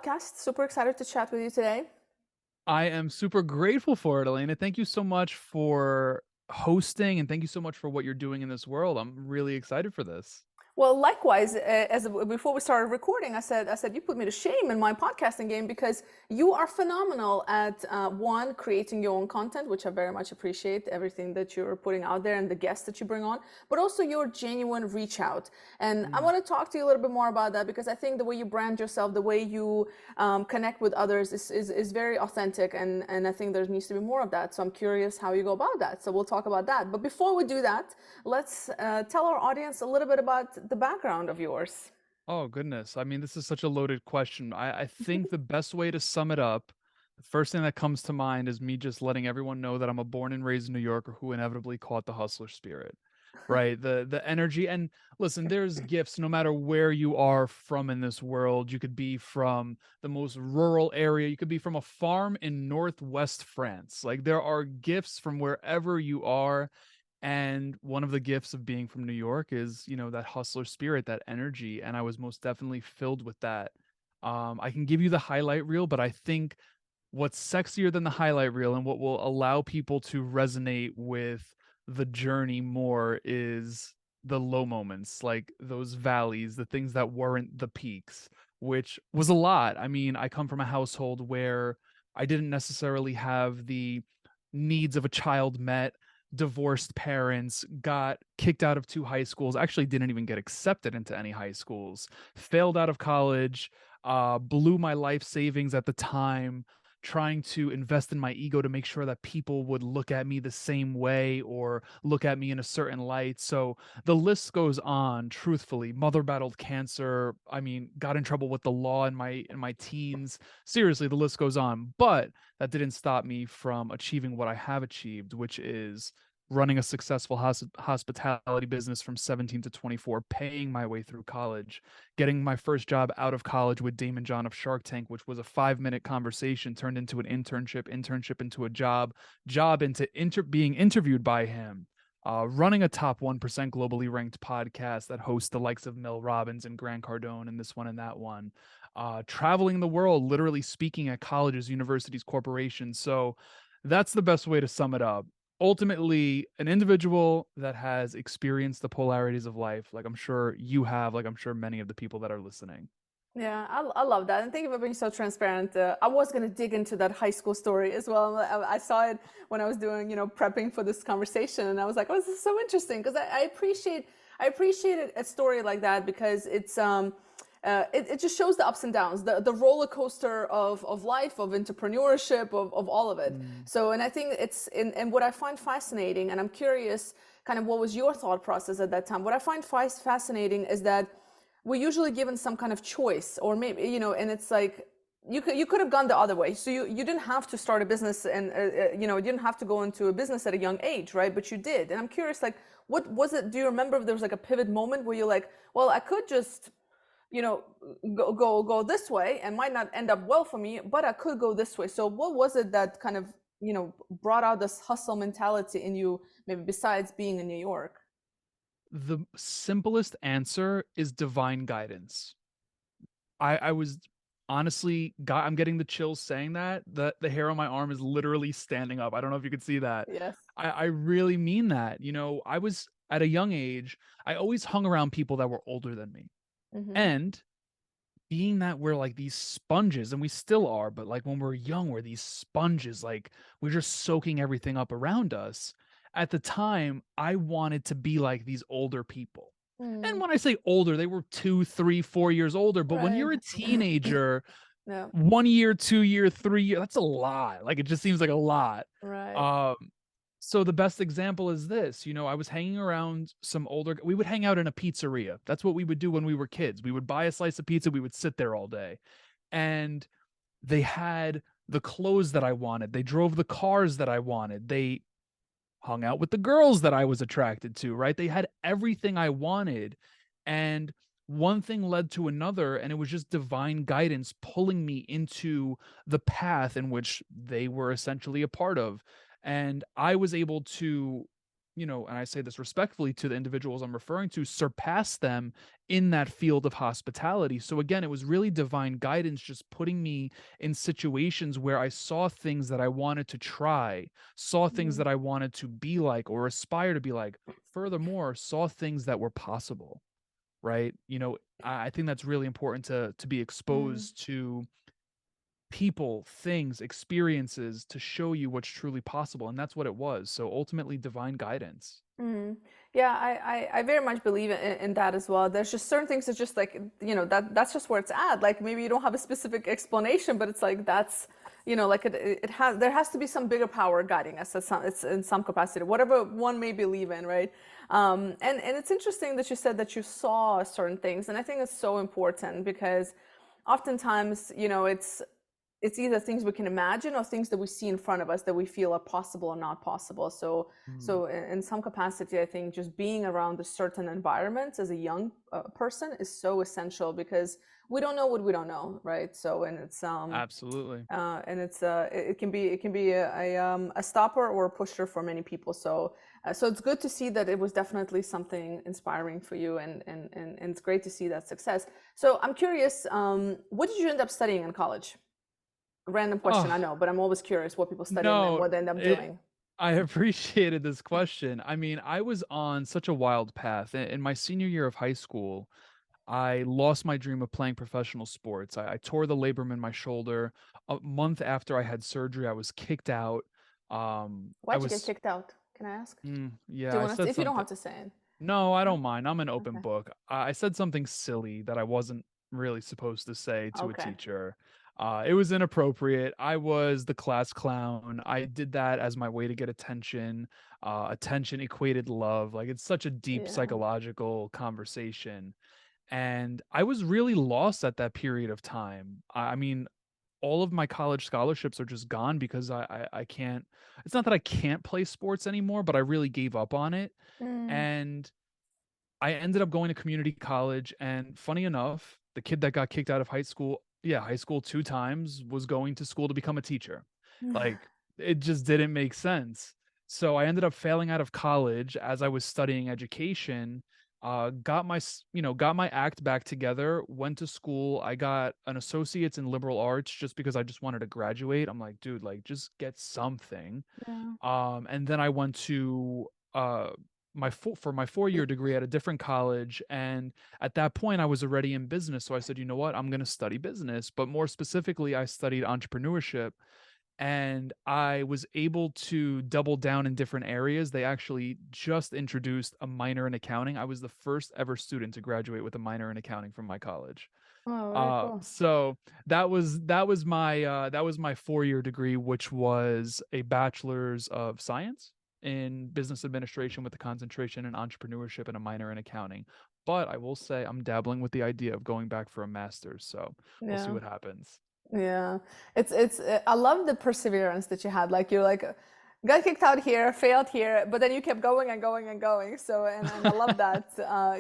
podcast. Super excited to chat with you today. I am super grateful for it, Elena. Thank you so much for hosting and thank you so much for what you're doing in this world. I'm really excited for this. Well, likewise, before we started recording, I said, you put me to shame in my podcasting game because you are phenomenal at one, creating your own content, which I very much appreciate everything that you're putting out there and the guests that you bring on, but also your genuine reach out. And I want to talk to you a little bit more about that because I think the way you brand yourself, the way you connect with others is very authentic, and I think there needs to be more of that. So I'm curious how you go about that. So we'll talk about that. But before we do that, let's tell our audience a little bit about the background of yours. Oh, goodness. I mean, this is such a loaded question. I think the best way to sum it up, the first thing that comes to mind is me just letting everyone know that I'm a born and raised New Yorker who inevitably caught the hustler spirit. Right. The energy. And listen, there's gifts no matter where you are from in this world. You could be from the most rural area. You could be from a farm in Northwest France. Like there are gifts from wherever you are. And one of the gifts of being from New York is, that hustler spirit, that energy. And I was most definitely filled with that. I can give you the highlight reel, but I think what's sexier than the highlight reel and what will allow people to resonate with the journey more is the low moments, like those valleys, the things that weren't the peaks, which was a lot. I mean, I come from a household where I didn't necessarily have the needs of a child met, divorced parents, got kicked out of 2 high schools, actually didn't even get accepted into any high schools, failed out of college, blew my life savings at the time trying to invest in my ego to make sure that people would look at me the same way or look at me in a certain light. So the list goes on, truthfully. Mother battled cancer. I mean, got in trouble with the law in my teens. Seriously, the list goes on. But that didn't stop me from achieving what I have achieved, which is running a successful hospitality business from 17 to 24, paying my way through college, getting my first job out of college with Daymond John of Shark Tank, which was a 5-minute conversation turned into an internship into a job into being interviewed by him. Running a top 1% globally ranked podcast that hosts the likes of Mel Robbins and Grant Cardone and this one and that one. Traveling the world, literally speaking at colleges, universities, corporations. So that's the best way to sum it up. Ultimately, an individual that has experienced the polarities of life, like I'm sure you have, like I'm sure many of the people that are listening. Yeah, I love that. And thank you for being so transparent. I was going to dig into that high school story as well. I saw it when I was doing, prepping for this conversation. And I was like, oh, this is so interesting because I appreciate a story like that because it just shows the ups and downs, the roller coaster of life, of entrepreneurship, of all of it. Mm. So, and I think and what I find fascinating, and I'm curious kind of what was your thought process at that time. What I find fascinating is that we're usually given some kind of choice, or maybe, and it's like, you could have gone the other way. So you didn't have to start a business, and you didn't have to go into a business at a young age, right? But you did. And I'm curious, like, what was it? Do you remember if there was like a pivot moment where you're like, well, I could just go this way and might not end up well for me, but I could go this way. So what was it that kind of brought out this hustle mentality in you, maybe besides being in New York? The simplest answer is divine guidance. I was honestly I'm getting the chills saying that. The hair on my arm is literally standing up. I don't know if you could see that. Yes. I really mean that. I was at a young age, I always hung around people that were older than me. Mm-hmm. And being that we're like these sponges, and we still are, but like when we're young, we're these sponges, like we're just soaking everything up around us. At the time, I wanted to be like these older people. And Mm, when I say older, they were 2, 3, 4 years older. But when right. you're a teenager, Yeah. 1 year, 2 year, 3 year, that's a lot. Like it just seems like a lot. Right. Um, so the best example is this, I was hanging around we would hang out in a pizzeria. That's what we would do when we were kids. We would buy a slice of pizza, we would sit there all day. And they had the clothes that I wanted. They drove the cars that I wanted. They hung out with the girls that I was attracted to, right? They had everything I wanted. And one thing led to another, and it was just divine guidance pulling me into the path in which they were essentially a part of. And I was able to and I say this respectfully to the individuals I'm referring to, surpass them in that field of hospitality. So again, it was really divine guidance, just putting me in situations where I saw things that I wanted to try, saw things Mm, that I wanted to be like or aspire to be like. Furthermore, saw things that were possible, right? I think that's really important to be mm. exposed to people, things, experiences to show you what's truly possible. And that's what it was. So ultimately, divine guidance. Mm. Yeah, I very much believe in that as well. There's just certain things that just like, that's just where it's at. Like maybe you don't have a specific explanation, but it's like that's, like it has, there has to be some bigger power guiding us. It's in some capacity, whatever one may believe in, right? And it's interesting that you said that you saw certain things, and I think it's so important because oftentimes, it's either things we can imagine or things that we see in front of us that we feel are possible or not possible. So, Mm, so in some capacity, I think just being around a certain environment as a young person is so essential because we don't know what we don't know, right? So, absolutely. and it can be a stopper or a pusher for many people. So it's good to see that it was definitely something inspiring for you, and it's great to see that success. So I'm curious, what did you end up studying in college? Random question, I Oh, know, but I'm always curious what people study and no, what they end up it doing. I appreciated this question. I mean, I was on such a wild path. In my senior year of high school, I lost my dream of playing professional sports. I tore the labrum in my shoulder. A month after I had surgery, I was kicked out. I Why'd you get was, kicked out? Can I ask? Do yeah, you I want to? said If you don't something. have to say it. No, I No? don't mind. I'm an open Okay. book. I said something silly that I wasn't really supposed to say to a Okay. teacher. It was inappropriate. I was the class clown. I did that as my way to get attention. Attention equated love. Like it's such a deep Yeah. psychological conversation. And I was really lost at that period of time. I mean, all of my college scholarships are just gone because I can't. It's not that I can't play sports anymore, but I really gave up on it. Mm. And I ended up going to community college, and funny enough, the kid that got kicked out of high school 2 times, was going to school to become a teacher. Like, it just didn't make sense. So I ended up failing out of college as I was studying education, got my act back together, went to school. I got an associate's in liberal arts just because I just wanted to graduate. I'm like, dude, like just get something. Yeah. And then I went to for my 4-year degree at a different college, and at that point I was already in business, so I said, you know what, I'm going to study business, but more specifically I studied entrepreneurship, and I was able to double down in different areas. They actually just introduced a minor in accounting. I was the first ever student to graduate with a minor in accounting from my college. Oh, very cool. So that was my 4-year degree, which was a bachelor's of science in business administration with a concentration in entrepreneurship and a minor in accounting. But I will say I'm dabbling with the idea of going back for a master's, so we'll see Yeah. what happens. Yeah, I love the perseverance that you had. Like you're like got kicked out here, failed here, but then you kept going and going and going. So and I love that.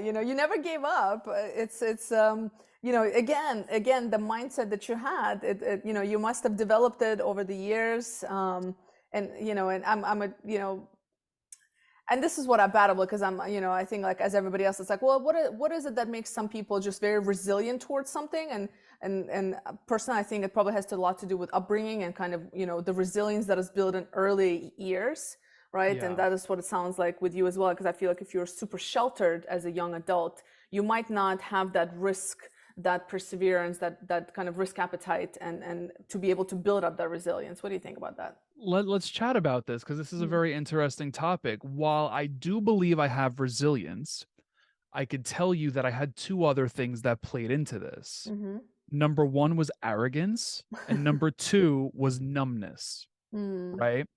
You never gave up. Again the mindset that you had. You must have developed it over the years. And I'm a and this is what I battle with because I think like as everybody else, it's like, well, what is it that makes some people just very resilient towards something? And personally, I think it probably has a lot to do with upbringing and kind of, the resilience that is built in early years, right? And Yeah. that is what it sounds like with you as well, because I feel like if you're super sheltered as a young adult, you might not have that risk, that perseverance, that kind of risk appetite, and to be able to build up that resilience. What do you think about that? Let's chat about this because this is a very interesting topic. While I do believe I have resilience, I could tell you that I had two other things that played into this. Mm-hmm. Number one was arrogance, and number two was numbness, Mm, right? that's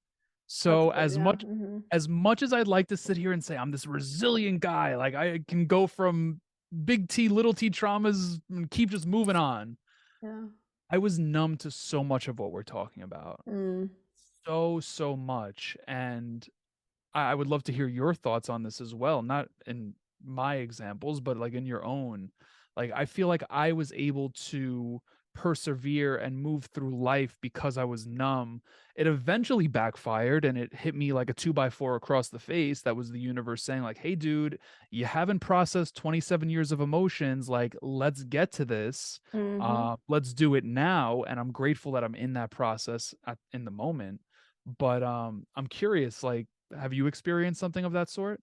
So good. Yeah. Mm-hmm. as much as I'd like to sit here and say I'm this resilient guy, like I can go from big T, little T traumas and keep just moving on. Yeah. I was numb to so much of what we're talking about. Mm. So much. And I would love to hear your thoughts on this as well, not in my examples, but like in your own. Like I feel like I was able to persevere and move through life because I was numb, it eventually backfired and it hit me like a 2x4 across the face. That was the universe saying, like, hey, dude, you haven't processed 27 years of emotions. Like, let's get to this. Mm-hmm. Let's do it now. And I'm grateful that I'm in that process in the moment. But I'm curious, like, have you experienced something of that sort?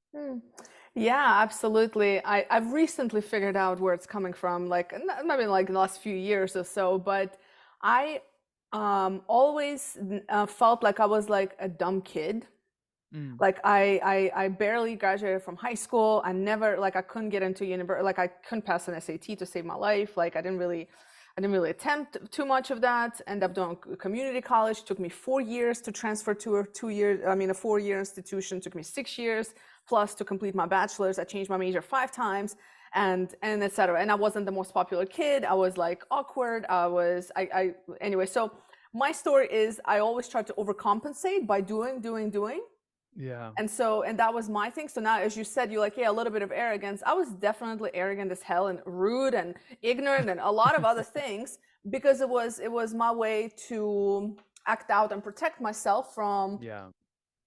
Yeah, absolutely. I've recently figured out where it's coming from, like maybe like the last few years or so, but I always felt like I was like a dumb kid. Mm, Like I barely graduated from high school. I never like I couldn't get into university. Like I couldn't pass an SAT to save my life. Like I didn't really attempt too much of that. End up doing community college. Took me 4 years to transfer to a 2 year. I mean, a 4 year institution took me 6 years plus to complete my bachelor's. I changed my major 5 times, and etc. And I wasn't the most popular kid. I was like awkward. I anyway. So my story is I always tried to overcompensate by doing. yeah. And that was my thing. So now, as you said, you're like, yeah, a little bit of arrogance. I was definitely arrogant as hell and rude and ignorant and a lot of other things because it was my way to act out and protect myself from Yeah.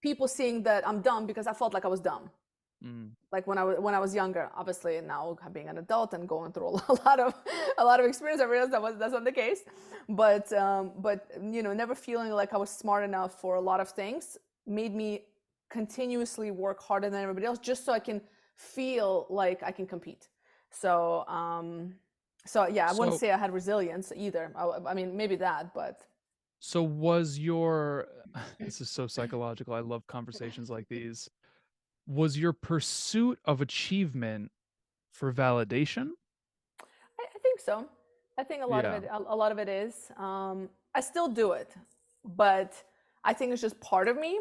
people seeing that I'm dumb because I felt like I was dumb. Mm. Like when I was younger, obviously now being an adult and going through a lot of experience, I realized that's not the case. But never feeling like I was smart enough for a lot of things made me continuously work harder than everybody else just so I can feel like I can compete. So yeah, I wouldn't So say I had resilience either. I mean, maybe that, but So was your this is so psychological. I love conversations like these. Was your pursuit of achievement for validation? I think so. I think a lot of Yeah. it, a lot of it is. I still do it, but I think it's just part of me.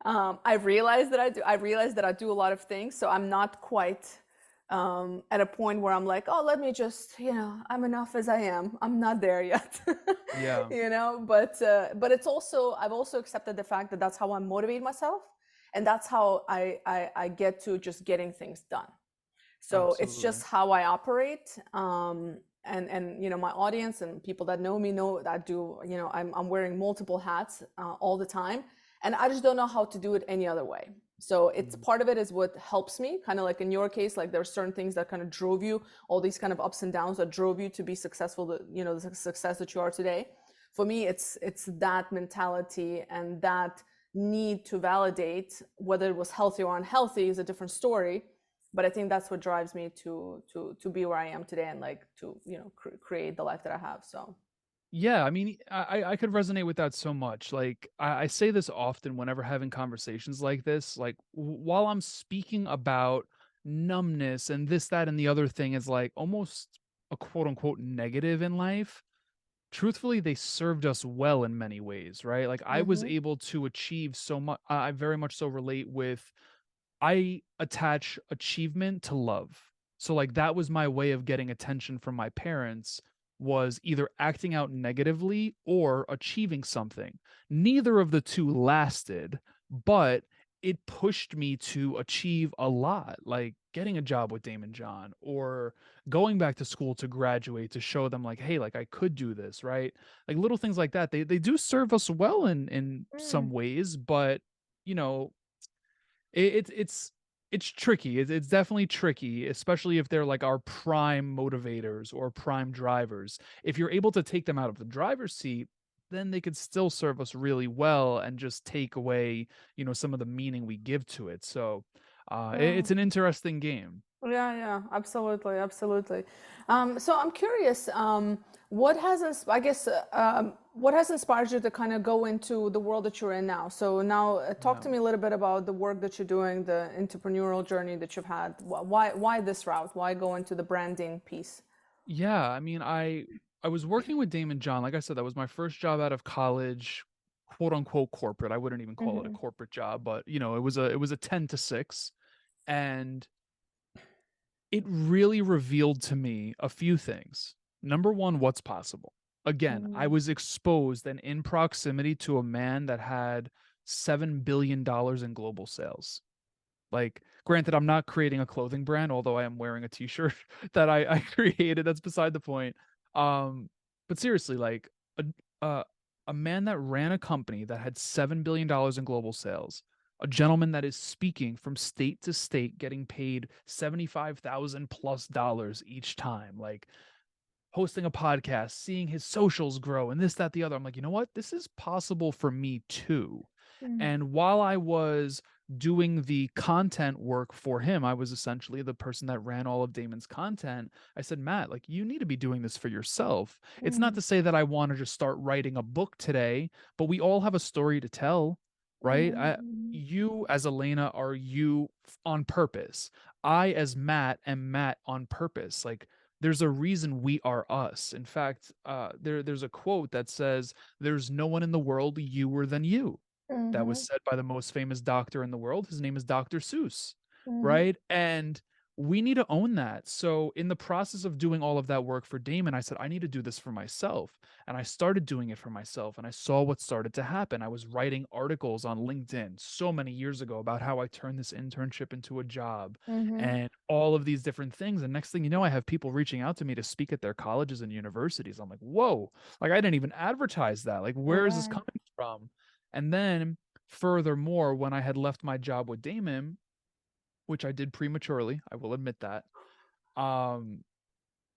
I realize that I do. I realize that I do a lot of things, so I'm not quite at a point where I'm like, oh, let me just, I'm enough as I am. I'm not there yet, Yeah. But it's also I've also accepted the fact that that's how I motivate myself, and that's how I get to just getting things done. So it's Absolutely. just how I operate. And my audience and people that know me know that I do, I'm wearing multiple hats all the time, and I just don't know how to do it any other way. So it's Mm. part of it is what helps me, kind of like in your case, like there are certain things that kind of drove you, all these kind of ups and downs that drove you to be successful, the success that you are today. For me, it's that mentality and that need to validate. Whether it was healthy or unhealthy is a different story, but I think that's what drives me to be where I am today and like to create the life that I have. So Yeah, I mean, I could resonate with that so much. Like, I say this often whenever having conversations like this. Like, while I'm speaking about numbness and this, that, and the other thing is like almost a quote unquote negative in life. Truthfully, they served us well in many ways, right? Like, I was hmm able to achieve so much. I very much so relate with, I attach achievement to love. So like that was my way of getting attention from my parents, was either acting out negatively or achieving something. Neither of the two lasted, but it pushed me to achieve a lot, like getting a job with Damon John or going back to school to graduate to show them like, hey, like I could do this, right? Like little things like that. They do serve us well in some Mm. ways, but you know, it's tricky. It's definitely tricky, especially if they're like our prime motivators or prime drivers. If you're able to take them out of the driver's seat, then they could still serve us really well and just take away, some of the meaning we give to it. So, Yeah. it's an interesting game. Yeah, yeah, absolutely, absolutely. So I'm curious, what has, I guess, what has inspired you to kind of go into the world that you're in now? So now, talk Yeah. to me a little bit about the work that you're doing, the entrepreneurial journey that you've had. Why this route? Why go into the branding piece? Yeah, I mean, I was working with Damon John. Like I said, that was my first job out of college, quote unquote corporate. I wouldn't even call it a hmm corporate job, but it was a 10 to 6, and it really revealed to me a few things. Number one, what's possible. Again, I mm was exposed and in proximity to a man that had $7 billion in global sales. Like, granted, I'm not creating a clothing brand, although I am wearing a t-shirt that I created. That's beside the point. Um, But seriously, like a uh, a man that ran a company that had $7 billion in global sales, a gentleman that is speaking from state to state, getting paid $75,000+ each time, like hosting a podcast, seeing his socials grow, and this, that, the other. I'm like, you know what? This is possible for me too. Mm. And while I was doing the content work for him, I was essentially the person that ran all of Daymond's content. I said, Matt, like, you need to be doing this for yourself. It's not Mm. to say that I want to just start writing a book today, but we all have a story to tell, right? Mhm. You as Elena are you on purpose. I as Matt am Matt on purpose. Like, there's a reason we are us. In fact, there's a quote that says, "There's no one in the world youer than you." That was Mhm. said by the most famous doctor in the world. His name is Dr. Seuss, Mhm. right? And we need to own that. So, in the process of doing all of that work for Daymond, I said, I need to do this for myself. And I started doing it for myself. And I saw what started to happen. I was writing articles on LinkedIn so many years ago about how I turned this internship into a job Mhm. and all of these different things. And next thing you know, I have people reaching out to me to speak at their colleges and universities. I'm like, whoa, like I didn't even advertise that. Like, where is this Right. coming from? And then furthermore, when I had left my job with Daymond, which I did prematurely, I will admit that. Um,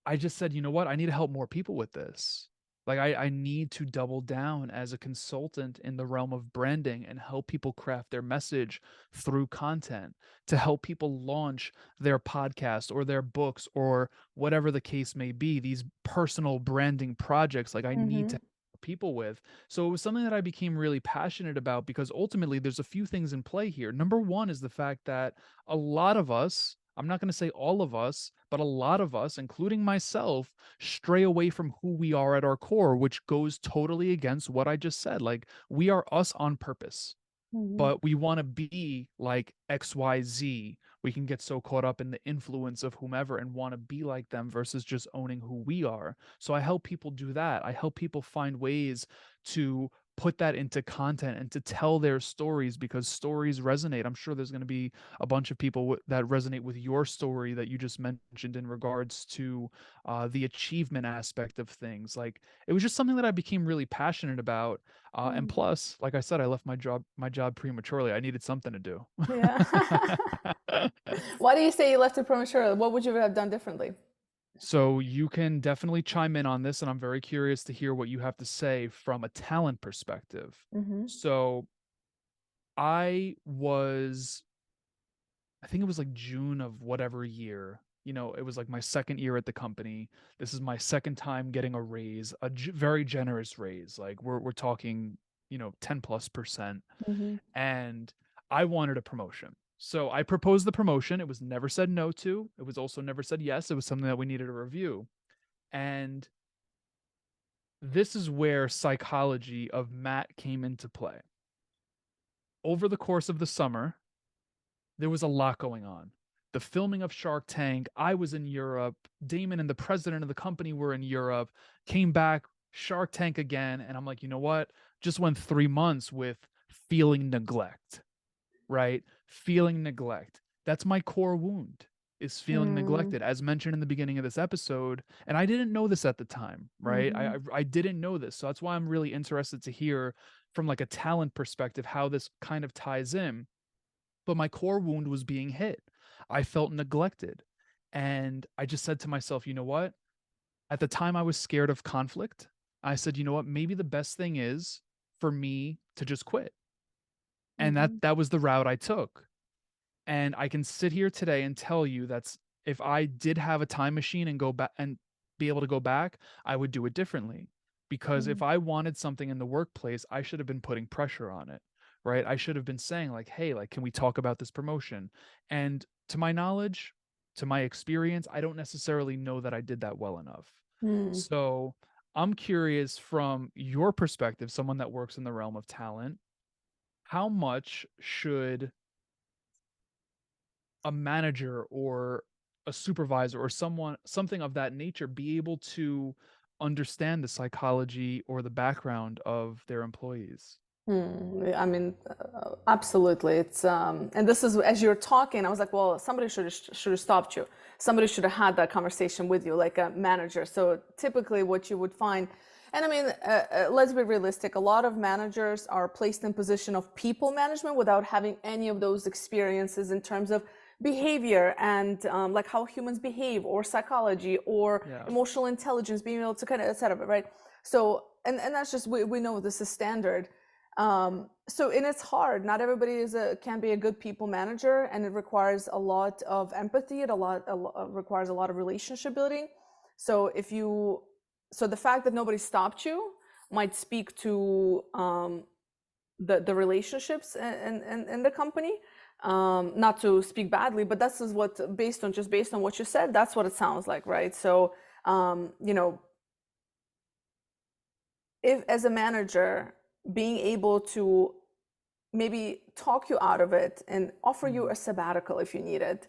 I just said, you know what? I need to help more people with this. Like I need to double down as a consultant in the realm of branding and help people craft their message through content to help people launch their podcast or their books or whatever the case may be, these personal branding projects like I need to Mhm. help people with. So it was something that I became really passionate about because ultimately there's a few things in play here. Number one is the fact that a lot of us, I'm not going to say all of us, but a lot of us, including myself, stray away from who we are at our core, which goes totally against what I just said. Like, we are us on purpose, Mhm. but we want to be like XYZ. We can get so caught up in the influence of whomever and want to be like them versus just owning who we are. So I help people do that. I help people find ways to put that into content and to tell their stories because stories resonate. I'm sure there's going to be a bunch of people that resonate with your story that you just mentioned in regards to the achievement aspect of things. Like, it was just something that I became really passionate about, and Mm. plus, like I said, I left my job prematurely. I needed something to do. Yeah. Why do you say you left it prematurely? What would you have done differently? So you can definitely chime in on this, and I'm very curious to hear what you have to say from a talent perspective. Mhm. So I was, I think it was like June of whatever year. You know, it was like my second year at the company. This is my second time getting a raise, a very generous raise. Like we're talking, 10+%. Mhm. And I wanted a promotion. So I proposed the promotion. It was never said no to. It was also never said yes. It was something that we needed to review. And this is where psychology of Matt came into play. Over the course of the summer, there was a lot going on. The filming of Shark Tank, I was in Europe, Daymond and the president of the company were in Europe, came back, Shark Tank again. And I'm like, you know what? Just went 3 months with feeling neglect, right? Feeling neglect. That's my core wound, is feeling Mm. neglected, as mentioned in the beginning of this episode. And I didn't know this at the time, right? I Mhm. I, I didn't know this. So that's why I'm really interested to hear from like a talent perspective how this kind of ties in. But my core wound was being hit. I felt neglected. And I just said to myself, you know what? At the time I was scared of conflict. I said, you know what? Maybe the best thing is for me to just quit. And that Mhm. that was the route I took. And I can sit here today and tell you that's, if I did have a time machine and go back and be able to go back, I would do it differently. Because if Mhm. I wanted something in the workplace, I should have been putting pressure on it, right? I should have been saying, like, hey, like, can we talk about this promotion? And to my knowledge, to my experience, I don't necessarily know that I did that well enough. Mm. So I'm curious from your perspective, someone that works in the realm of talent, how much should a manager or a supervisor or something of that nature be able to understand the psychology or the background of their employees? I mean, absolutely. It's and this is as you're talking, I was like, well, somebody should have stopped you. Somebody should have had that conversation with you, like a manager. So typically, what you would find And I mean, let's be realistic. A lot of managers are placed in position of people management without having any of those experiences in terms of behavior and like how humans behave, or psychology, or Yeah. emotional intelligence, being able to kind of et cetera, right? So, and that's just, we know this is standard. So, and it's hard. Not everybody can be a good people manager, and it requires a lot of empathy. It requires a lot of relationship building. So so the fact that nobody stopped you might speak to the relationships in the company. Not to speak badly, but that's just what, based on what you said, that's what it sounds like, right? So, if as a manager, being able to maybe talk you out of it and offer you a sabbatical if you need it,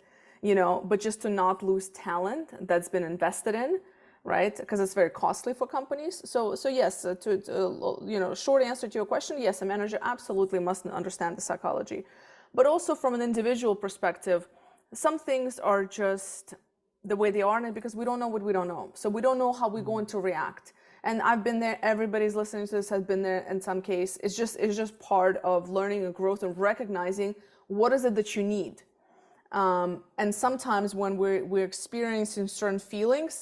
but just to not lose talent that's been invested in, right? Because it's very costly for companies. So yes, short answer to your question, yes, a manager absolutely must understand the psychology. But also from an individual perspective, some things are just the way they are, and because we don't know what we don't know. So we don't know how we're going to react. And I've been there, everybody's listening to this has been there in some case. It's just part of learning and growth and recognizing what is it that you need. And sometimes when we're experiencing certain feelings,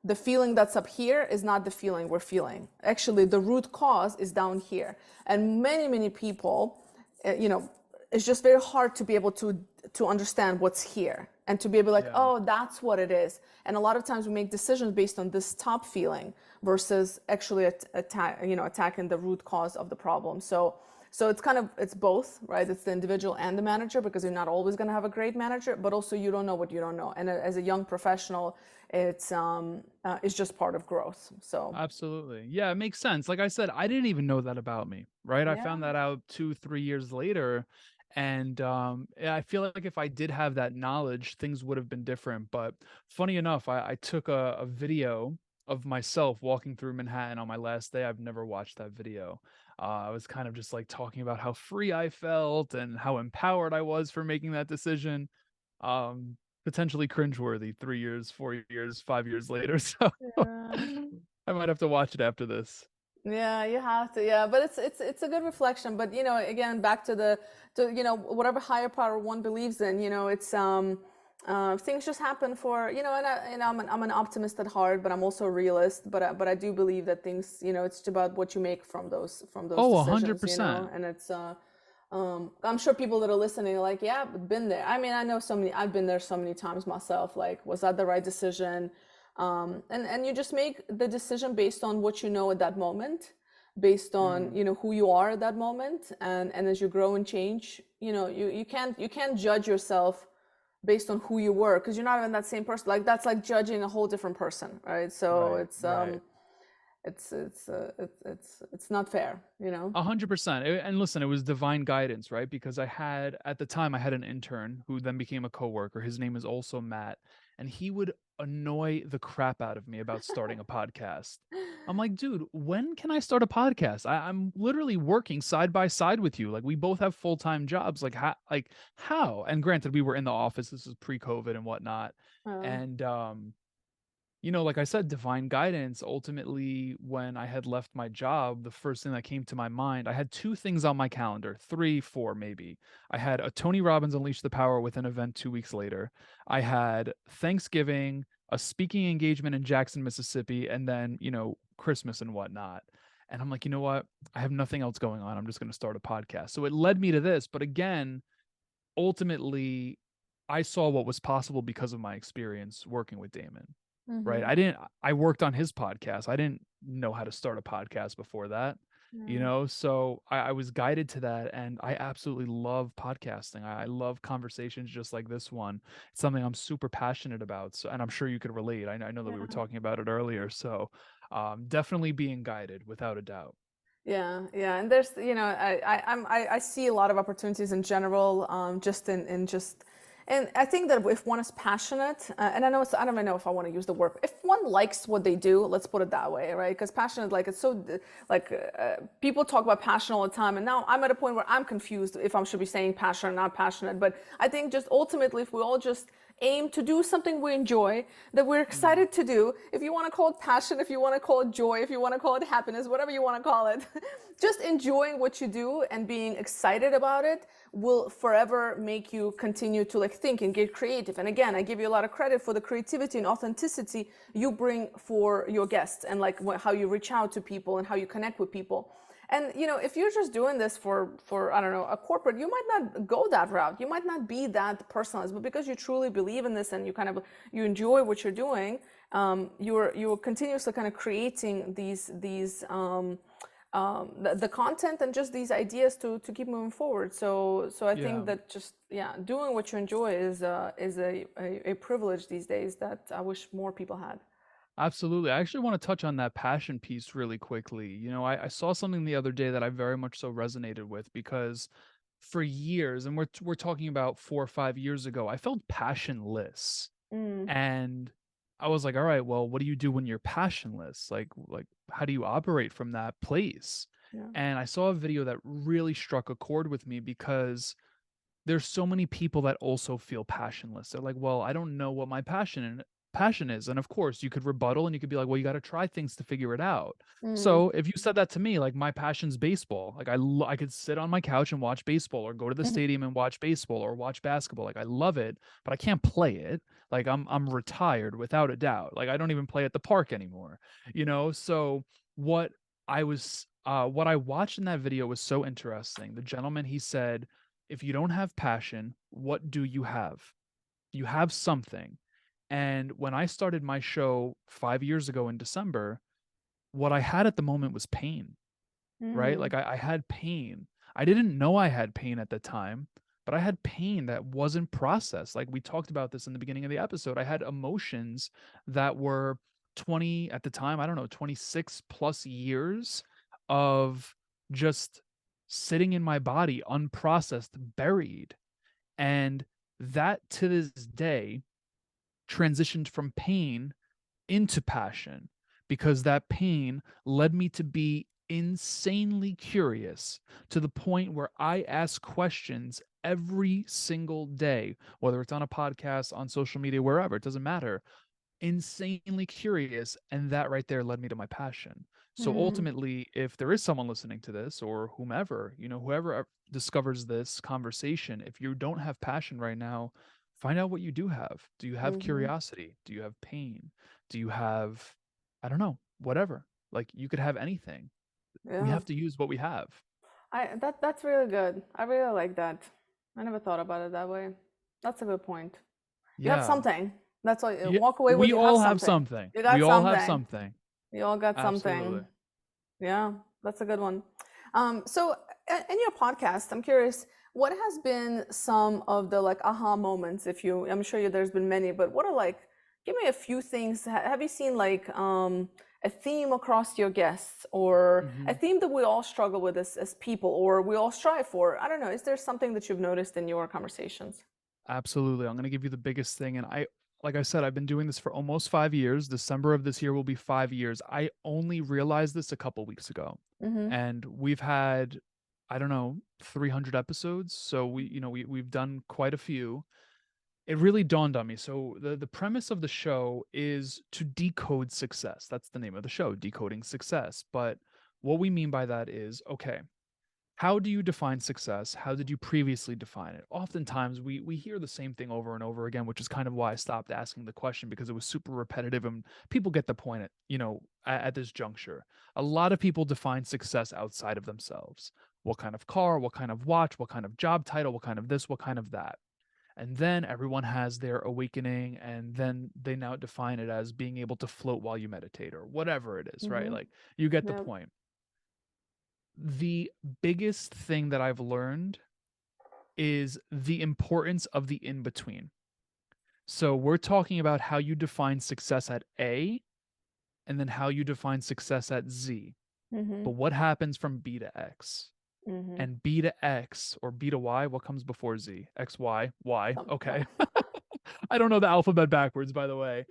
the feeling that's up here is not the feeling we're feeling. Actually, the root cause is down here. And many people, it's just very hard to be able to understand what's here and to be able to oh, that's what it is. And a lot of times we make decisions based on this top feeling versus actually attacking the root cause of the problem. So it's both, right? It's the individual and the manager, because you're not always going to have a great manager, but also you don't know what you don't know. And as a young professional, it's just part of growth. So Absolutely. Yeah, it makes sense. Like I said, I didn't even know that about me, right? I found yeah. that out 2-3 years later. And I feel like if I did have that knowledge, things would have been different. But funny enough, I took a video of myself walking through Manhattan on my last day. I've never watched that video. I was kind of just like talking about how free I felt and how empowered I was for making that decision. Potentially cringeworthy 3 years, 4 years, 5 years later. So Yeah. I might have to watch it after this. Yeah, you have to. Yeah, but it's a good reflection. But again, back to whatever higher power one believes in. It's things just happen for and I'm an optimist at heart, but I'm also a realist. But I do believe that things it's about what you make from those Oh, decisions. 100%. And it's I'm sure people that are listening are like, yeah, been there. I mean, I know I've been there so many times myself. Like, was that the right decision? And you just make the decision based on what you know at that moment, based on who you are at that moment, and as you grow and change, you can't judge yourself based on who you were, because you're not even that same person. Like, that's like judging a whole different person, right? So Right, right. it's not fair, 100%. And listen, it was divine guidance, right? Because at the time, I had an intern who then became a coworker. His name is also Matt, and he would annoy the crap out of me about starting a podcast. I'm like, dude, when can I start a podcast? I'm literally working side by side with you. Like, we both have full-time jobs. Like, how? And granted, we were in the office. This is pre-COVID and whatnot. Uh, And like I said, divine guidance. Ultimately, when I had left my job, the first thing that came to my mind, I had 2 things on my calendar, 3, 4 maybe. I had a Tony Robbins Unleash the Power with an event 2 weeks later. I had Thanksgiving, a speaking engagement in Jackson, Mississippi, and then, Christmas and whatnot. And I'm like, you know what? I have nothing else going on. I'm just going to start a podcast. So it led me to this. But again, ultimately, I saw what was possible because of my experience working with Daymond. Right. mm-hmm. I worked on his podcast. I didn't know how to start a podcast before that, Yeah. so I was guided to that. And I absolutely love podcasting. I love conversations just like this one. It's something I'm super passionate about. So, and I'm sure you could relate. I know that we were Yeah. talking about it earlier. So definitely being guided without a doubt. Yeah, and there's, I see a lot of opportunities in general, and I think that if one is passionate, and I don't even know if I want to use the word, if one likes what they do, let's put it that way, right? Because passionate, like, it's so, like, people talk about passion all the time, and now I'm at a point where I'm confused if I should be saying passionate or not passionate. But I think just ultimately, if we all just aim to do something we enjoy, that we're excited to do. If you want to call it passion, if you want to call it joy, if you want to call it happiness, whatever you want to call it, just enjoying what you do and being excited about it will forever make you continue to like think and get creative. And again, I give you a lot of credit for the creativity and authenticity you bring for your guests, and like how you reach out to people and how you connect with people. And if you're just doing this for I don't know, a corporate, you might not go that route. You might not be that personalized, but because you truly believe in this and you enjoy what you're doing, you're continuously kind of creating the content and just these ideas to keep moving forward. So I think that just doing what you enjoy is a privilege these days that I wish more people had. Absolutely. I actually want to touch on that passion piece really quickly. I saw something the other day that I very much so resonated with, because for years, and we're talking about 4 or 5 years ago, I felt passionless. And I was like, all right, well, what do you do when you're passionless? Like how do you operate from that place? Yeah. And I saw a video that really struck a chord with me, because there's so many people that also feel passionless. They're like, well, I don't know what my passion is. And of course, you could rebuttal and you could be like, well, you got to try things to figure it out. So if you said that to me, like, my passion's baseball, like I could sit on my couch and watch baseball, or go to the stadium and watch baseball, or watch basketball. Like, I love it, but I can't play it. Like, I'm retired without a doubt. Like, I don't even play at the park anymore, So what what I watched in that video was so interesting. The gentleman, he said, if you don't have passion, what do you have? You have something. And when I started my show 5 years ago in December, what I had at the moment was pain, right? Like, I had pain. I didn't know I had pain at the time, but I had pain that wasn't processed. Like, we talked about this in the beginning of the episode. I had emotions that were 20 at the time, I don't know, 26 plus years of just sitting in my body, unprocessed, buried. And that, to this day, transitioned from pain into passion, because that pain led me to be insanely curious, to the point where I ask questions every single day, whether it's on a podcast, on social media, wherever, it doesn't matter. Insanely curious, and that right there led me to my passion. So ultimately, if there is someone listening to this, or whomever, whoever discovers this conversation, if you don't have passion right now, find out what you do have. Do you have curiosity? Do you have pain? Do you have, I don't know, whatever? Like, you could have anything. We Yeah. have to use what we have. That's really good. I really like that. I never thought about it that way. That's a good point. You have Yeah. something. That's all. Yeah. Walk away with We you have all have something. something. You We got all have something. something. You all got Absolutely. something. Yeah, that's a good one. So in your podcast, I'm curious, what has been some of the like aha moments? I'm sure there's been many, but what are like, give me a few things. Have you seen like a theme across your guests, or a theme that we all struggle with as people, or we all strive for? I don't know. Is there something that you've noticed in your conversations? Absolutely. I'm going to give you the biggest thing. And like I said, I've been doing this for almost 5 years. December of this year will be 5 years. I only realized this a couple weeks ago. Mm-hmm. And we've had, I don't know, 300 episodes. So we've done quite a few. It really dawned on me. So the premise of the show is to decode success. That's the name of the show, Decoding Success. But what we mean by that is, okay, how do you define success? How did you previously define it? Oftentimes we hear the same thing over and over again, which is kind of why I stopped asking the question, because it was super repetitive and people get the point at this juncture. A lot of people define success outside of themselves. What kind of car, what kind of watch, what kind of job title, what kind of this, what kind of that. And then everyone has their awakening, and then they now define it as being able to float while you meditate, or whatever it is, right? Mm-hmm. Like, you get the Yeah. point. The biggest thing that I've learned is the importance of the in between. So we're talking about how you define success at A, and then how you define success at Z. Mm-hmm. But what happens from B to X? Mm-hmm. And B to X or B to Y, what comes before Z? X, Y, Y. Okay. I don't know the alphabet backwards, by the way.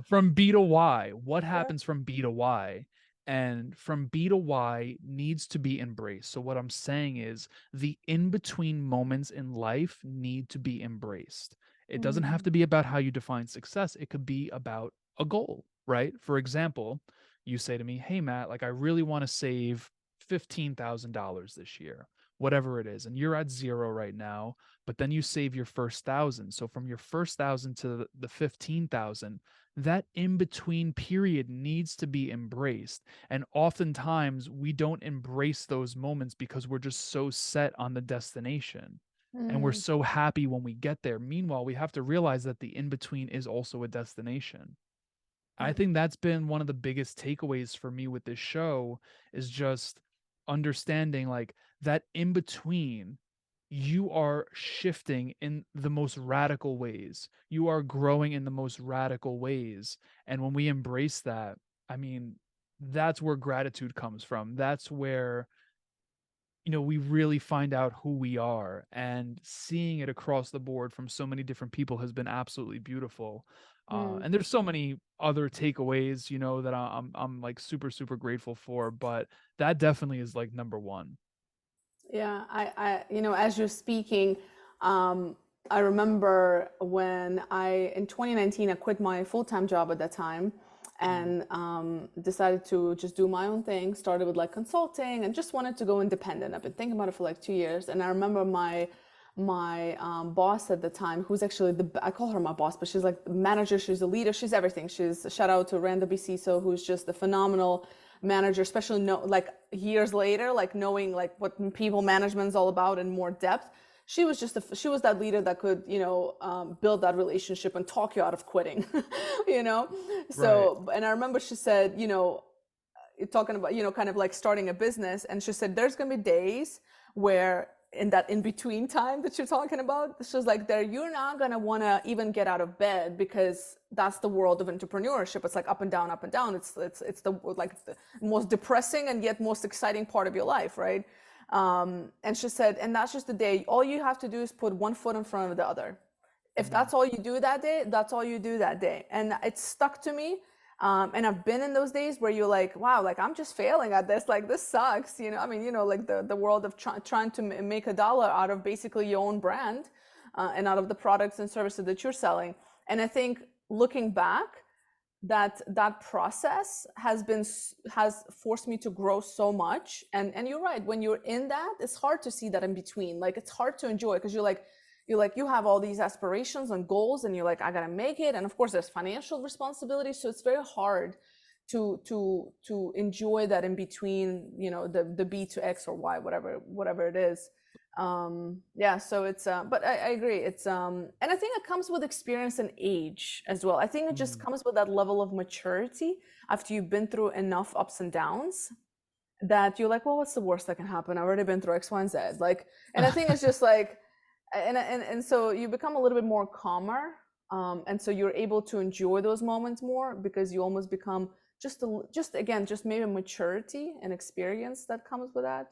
From B to Y, what Yeah. happens from B to Y? And from B to Y needs to be embraced. So what I'm saying is, the in-between moments in life need to be embraced. It doesn't have Mm, to be about how you define success. It could be about a goal, right? For example, you say to me, "Hey Matt, like I really want to save $15,000 this year." Whatever it is, and you're at zero right now, but then you save your first thousand. So from your first thousand to the 15,000, that in between period needs to be embraced. And oftentimes we don't embrace those moments because we're just so set on the destination and we're mm, so happy when we get there. Meanwhile, we have to realize that the in between is also a destination. I mm, think that's been one of the biggest takeaways for me with this show is just understanding like that in between you are shifting in the most radical ways. You are growing in the most radical ways. And when we embrace that, I mean, that's where gratitude comes from. That's where we really find out who we are, and seeing it across the board from so many different people has been absolutely beautiful. mm. And there's so many other takeaways, that I'm like super, super grateful for, but that definitely is like number one. Yeah, as you're speaking, um, I remember when in 2019, I quit my full-time job at that time Mm, and decided to just do my own thing. Started with like consulting and just wanted to go independent. I've been thinking about it for like 2 years. And I remember my boss at the time, who's actually I call her my boss, but she's like the manager, she's a leader, she's everything. She's shout out to Randa BCISO, who's just a phenomenal manager, especially like years later, like knowing like what people management is all about in more depth. She was she was that leader that could, build that relationship and talk you out of quitting, you know? right. So, and I remember she said, talking about, kind of like starting a business. And she said, there's going to be days where in that in between time that you're talking about, it's just like there, you're not going to want to even get out of bed because that's the world of entrepreneurship. It's like up and down, up and down. It's the like the most depressing and yet most exciting part of your life. Right. And she said, and that's just the day, all you have to do is put one foot in front of the other. If Mm, that's all you do that day, that's all you do that day. And it stuck to me. And I've been in those days where you're like, wow, like I'm just failing at this. Like this sucks. I mean, like the world of trying to make a dollar out of basically your own brand and out of the products and services that you're selling. And I think looking back, that process has forced me to grow so much. And you're right, when you're in that, it's hard to see that in between. Like it's hard to enjoy because you have all these aspirations and goals and you're like, I gotta make it. And of course there's financial responsibility. So it's very hard to enjoy that in between, the B to X or Y, whatever it is. Yeah, so it's but I agree. It's and I think it comes with experience and age as well. I think it just mm. comes with that level of maturity after you've been through enough ups and downs that you're like, well, what's the worst that can happen? I've already been through X, Y, and Z. Like, and I think it's just like and so you become a little bit more calmer, and so you're able to enjoy those moments more because you almost become just maybe maturity and experience that comes with that.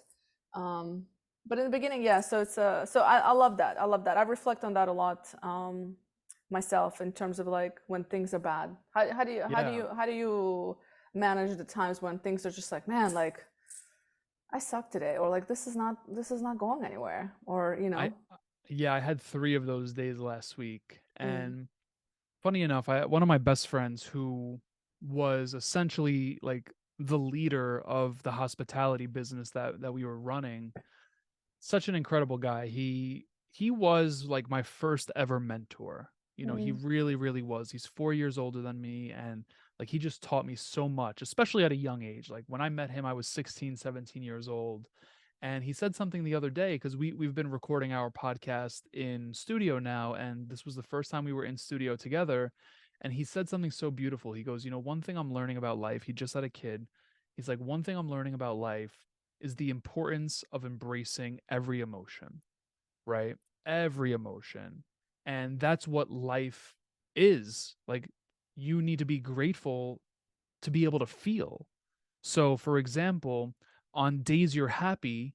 um, but in the beginning, yeah, so I love that. I reflect on that a lot, myself, in terms of like when things are bad. Yeah. How do you manage the times when things are just like, man, like I suck today, or like this is not going anywhere, or I yeah, I had 3 of those days last week, mm, and funny enough, one of my best friends who was essentially like the leader of the hospitality business that we were running, such an incredible guy. He was like my first ever mentor. He mm, really, really was. He's 4 years older than me, and like he just taught me so much, especially at a young age. Like when I met him, I was 16, 17 years old. And he said something the other day because we've been recording our podcast in studio now, and this was the first time we were in studio together. And he said something so beautiful. He goes, one thing I'm learning about life, he just had a kid. He's like, one thing I'm learning about life is the importance of embracing every emotion, right? Every emotion. And that's what life is. Like, you need to be grateful to be able to feel. So, for example, on days you're happy,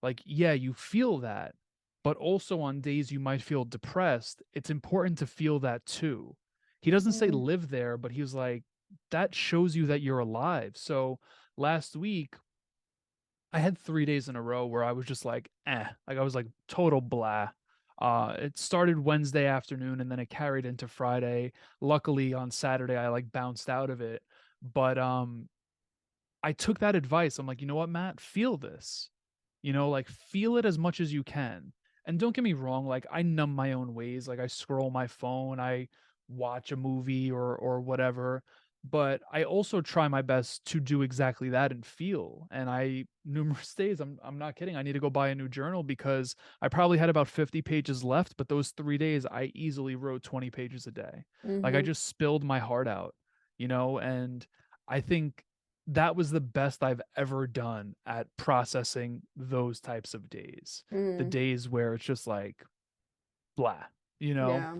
like, yeah, you feel that, but also on days you might feel depressed, it's important to feel that too. He doesn't say mm, live there, but he was like, that shows you that you're alive. So last week, I had 3 days in a row where I was just like, like I was like total blah. It started Wednesday afternoon and then it carried into Friday. Luckily on Saturday I like bounced out of it. But I took that advice. I'm like, you know what, Matt, feel this. Like feel it as much as you can. And don't get me wrong, like I numb my own ways. Like I scroll my phone, I watch a movie or whatever. But I also try my best to do exactly that and feel. And I numerous days, I'm not kidding. I need to go buy a new journal because I probably had about 50 pages left, but those 3 days I easily wrote 20 pages a day. Like I Mm-hmm. just spilled my heart out, and I think that was the best I've ever done at processing those types of days. The Mm, days where it's just like blah, you know? yeah.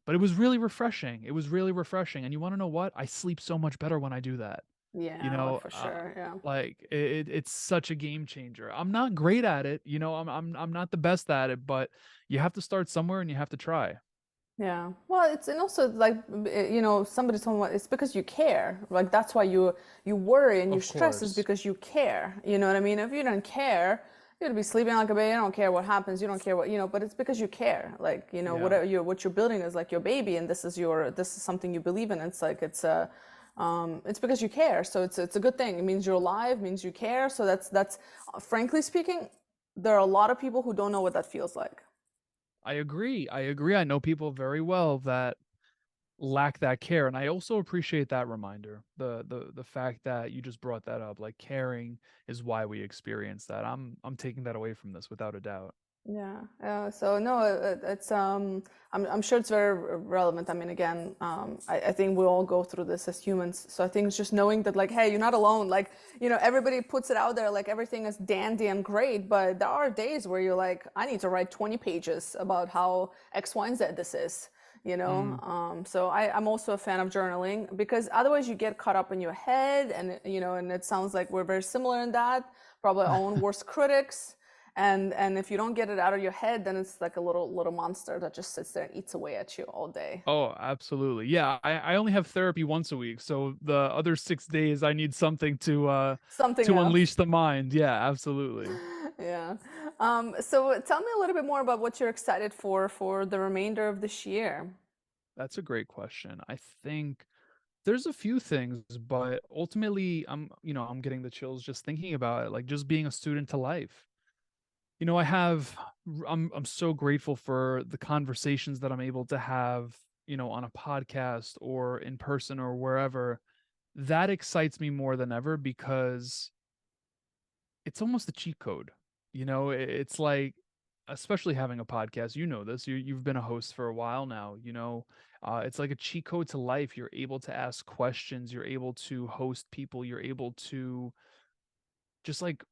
But it was really refreshing. It was really refreshing. And you want to know what? I sleep so much better when I do that. You Yeah, know, for sure. Yeah. like it's such a game changer. I'm not great at it, I'm not the best at it, but you have to start somewhere and you have to try. Yeah. Well, it's and also like somebody told me it's because you care. Like that's why you worry and you Of stress is course. because you care. You know what I mean? If you don't care, you'd be sleeping like a baby. You don't care what happens. You don't care but it's because you care. Like, Yeah. what you're building is like your baby and this is something you believe in. It's like it's because you care. So it's a good thing. It means you're alive, means you care. So that's frankly speaking, there are a lot of people who don't know what that feels like. I agree. I agree. I know people very well that lack that care, and I also appreciate that reminder. The fact that you just brought that up, like caring is why we experience that. I'm taking that away from this without a doubt. Yeah. So no, it's I'm sure it's very relevant. I mean, again, I think we all go through this as humans. So I think it's just knowing that, like, hey, you're not alone. Like, everybody puts it out there like everything is dandy and great, but there are days where you're like, I need to write 20 pages about how X, Y, and Z this is. Mm. So I'm also a fan of journaling because otherwise you get caught up in your head, and it sounds like we're very similar in that. Probably our own worst critics. And if you don't get it out of your head, then it's like a little monster that just sits there and eats away at you all day. Oh, absolutely. Yeah, I only have therapy once a week, so the other 6 days I need something Something to else. unleash the mind. Yeah, absolutely. Yeah. So tell me a little bit more about what you're excited for the remainder of this year. That's a great question. I think there's a few things, but ultimately I'm getting the chills just thinking about it, like just being a student to life. I have I'm so grateful for the conversations that I'm able to have, on a podcast or in person or wherever. That excites me more than ever because it's almost a cheat code. It's like, especially having a podcast, this. You've been a host for a while now, it's like a cheat code to life. You're able to ask questions, you're able to host people, you're able to just like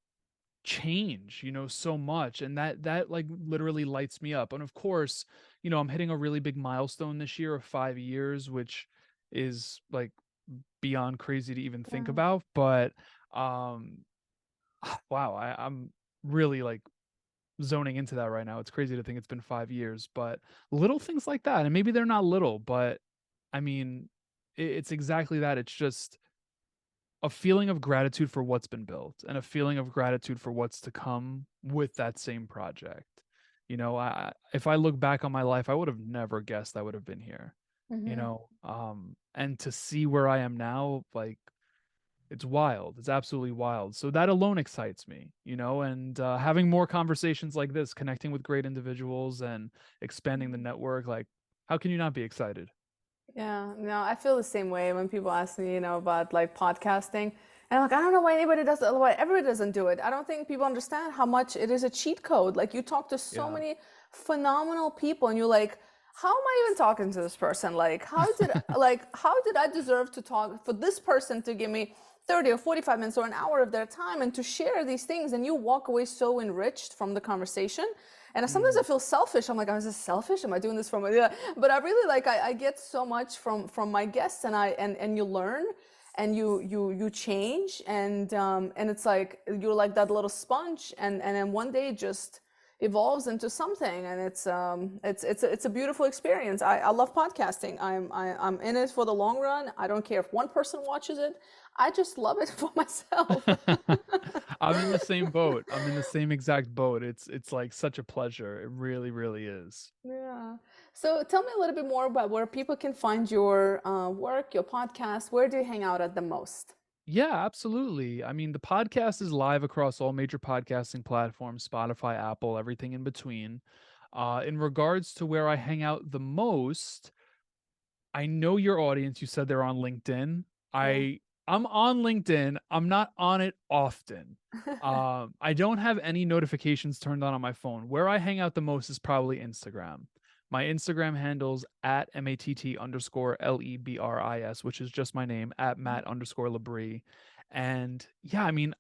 change, so much, and that like literally lights me up. And of course, I'm hitting a really big milestone this year of 5 years, which is like beyond crazy to even think Yeah. about, but um wow, I'm really like zoning into that right now. It's crazy to think it's been 5 years, but little things like that, and maybe they're not little, but I mean, it's exactly that. It's just a feeling of gratitude for what's been built and a feeling of gratitude for what's to come with that same project. If I look back on my life, I would have never guessed I would have been here, Hmm. and to see where I am now, like it's wild. It's absolutely wild. So that alone excites me, and having more conversations like this, connecting with great individuals and expanding the network, like how can you not be excited? Yeah, no, I feel the same way when people ask me, about like podcasting. And I'm like, I don't know why anybody does it, why everybody doesn't do it. I don't think people understand how much it is a cheat code. Like you talk to so Yeah. many phenomenal people and you're like, how am I even talking to this person? How did I deserve to talk for this person to give me 30 or 45 minutes or an hour of their time and to share these things and you walk away so enriched from the conversation. And sometimes I Mm. feel selfish. I'm like, is this selfish? Am I doing this for my? Yeah. But I really like. I get so much from my guests, and you learn, and you change, and it's like you're like that little sponge, and then one day just evolves into something, and it's a beautiful experience. I love podcasting. I'm in it for the long run. I don't care if one person watches it. I just love it for myself. I'm in the same boat. I'm in the same exact boat. It's like such a pleasure. It really, really is. Yeah. So tell me a little bit more about where people can find your work, your podcast. Where do you hang out at the most? Yeah, absolutely. I mean, the podcast is live across all major podcasting platforms, Spotify, Apple, everything in between. In regards to where I hang out the most, I know your audience. You said they're on LinkedIn. Yeah. I'm on LinkedIn. I'm not on it often. I don't have any notifications turned on my phone. Where I hang out the most is probably Instagram. My Instagram handles at MATT_LEBRIS, which is just my name, at Matt_LeBris. And yeah, I mean,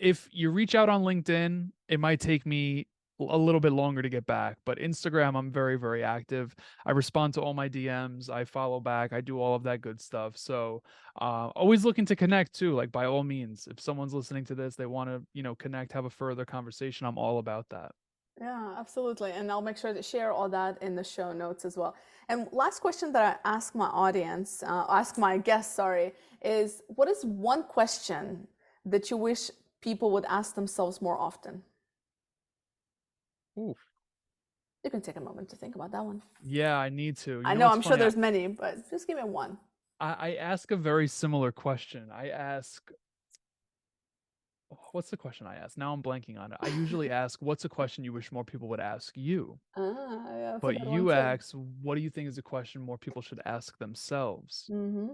if you reach out on LinkedIn, it might take me a little bit longer to get back, but Instagram, I'm very, very active. I respond to all my DMs. I follow back. I do all of that good stuff. So, always looking to connect too. Like by all means, if someone's listening to this, they want to, connect, have a further conversation. I'm all about that. Yeah, absolutely. And I'll make sure to share all that in the show notes as well. And last question that I ask my audience, ask my guests, sorry, is what is one question that you wish people would ask themselves more often? Ooh. You can take a moment to think about that one. Yeah, I need to. You I know know, what's I'm sure funny? there's many, but just give me one. I ask a very similar question. I ask, what's the question I ask? Now I'm blanking on it. I usually ask, what's a question you wish more people would ask you? Ah, yeah, that's a But good one you too. ask, what do you think is a question more people should ask themselves? Mm-hmm.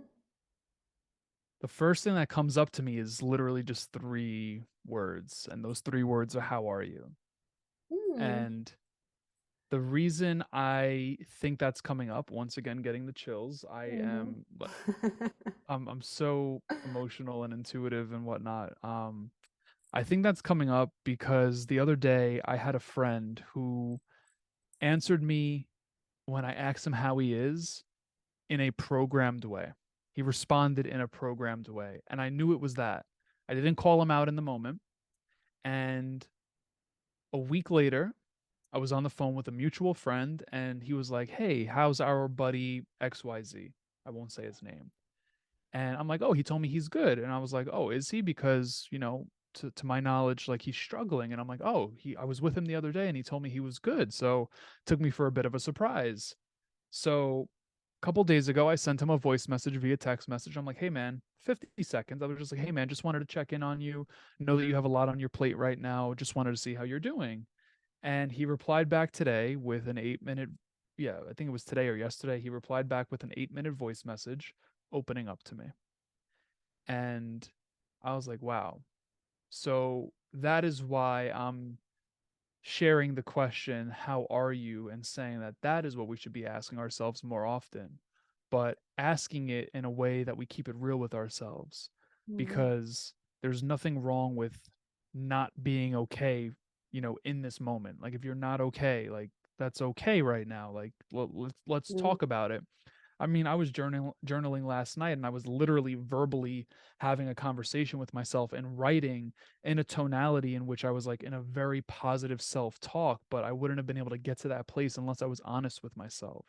The first thing that comes up to me is literally just three words, and those three words are how are you? Mm. And the reason I think that's coming up, once again getting the chills, Mm-hmm. I'm so emotional and intuitive and whatnot. I think that's coming up because the other day I had a friend who answered me when I asked him how he is in a programmed way. He responded in a programmed way. And I knew it was that. I didn't call him out in the moment. And a week later, I was on the phone with a mutual friend and he was like, "Hey, how's our buddy XYZ?" I won't say his name. And I'm like, "Oh, he told me he's good." And I was like, "Oh, is he?" Because, to my knowledge, like he's struggling. And I'm like, "Oh, I was with him the other day and he told me he was good." So it took me for a bit of a surprise. So a couple days ago, I sent him a voice message via text message. I'm like, "Hey man, 50 seconds." I was just like, "Hey man, just wanted to check in on you. Know that you have a lot on your plate right now. Just wanted to see how you're doing." And he replied back today with an 8 minute, yeah, I think it was today or yesterday. He replied back with an 8 minute voice message opening up to me. And I was like, wow. So that is why I'm sharing the question, how are you? And saying that that is what we should be asking ourselves more often, but asking it in a way that we keep it real with ourselves, Mm-hmm. because there's nothing wrong with not being okay, in this moment. Like if you're not okay, like that's okay right now. Like let's talk about it. I mean, I was journaling last night and I was literally verbally having a conversation with myself and writing in a tonality in which I was like in a very positive self-talk, but I wouldn't have been able to get to that place unless I was honest with myself.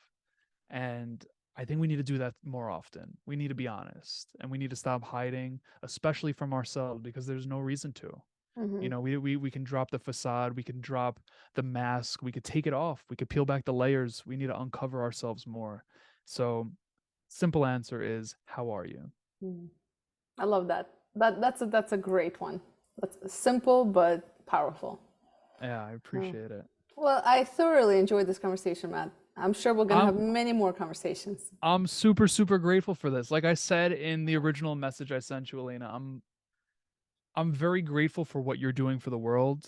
And I think we need to do that more often. We need to be honest and we need to stop hiding, especially from ourselves, because there's no reason to. Mm-hmm. We can drop the facade, we can drop the mask, we could take it off, we could peel back the layers. We need to uncover ourselves more. So, simple answer is, how are you? Mm-hmm. I love that. That's a great one. That's simple but powerful. Yeah, I Oh. appreciate it. Well, I thoroughly enjoyed this conversation, Matt. I'm sure we're gonna have I'm many more conversations. I'm super super grateful for this. Like I said in the original message I sent you, Elena, I'm very grateful for what you're doing for the world.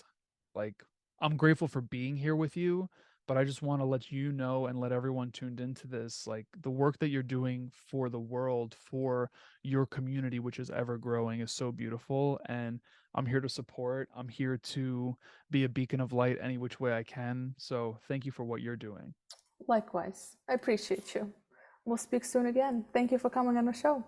Like, I'm grateful for being here with you, but I just want to let you know and let everyone tuned into this, like the work that you're doing for the world, for your community, which is ever growing, is so beautiful. And I'm here to support. I'm here to be a beacon of light any which way I can. So thank you for what you're doing. Likewise, I appreciate you. We'll speak soon again. Thank you for coming on the show.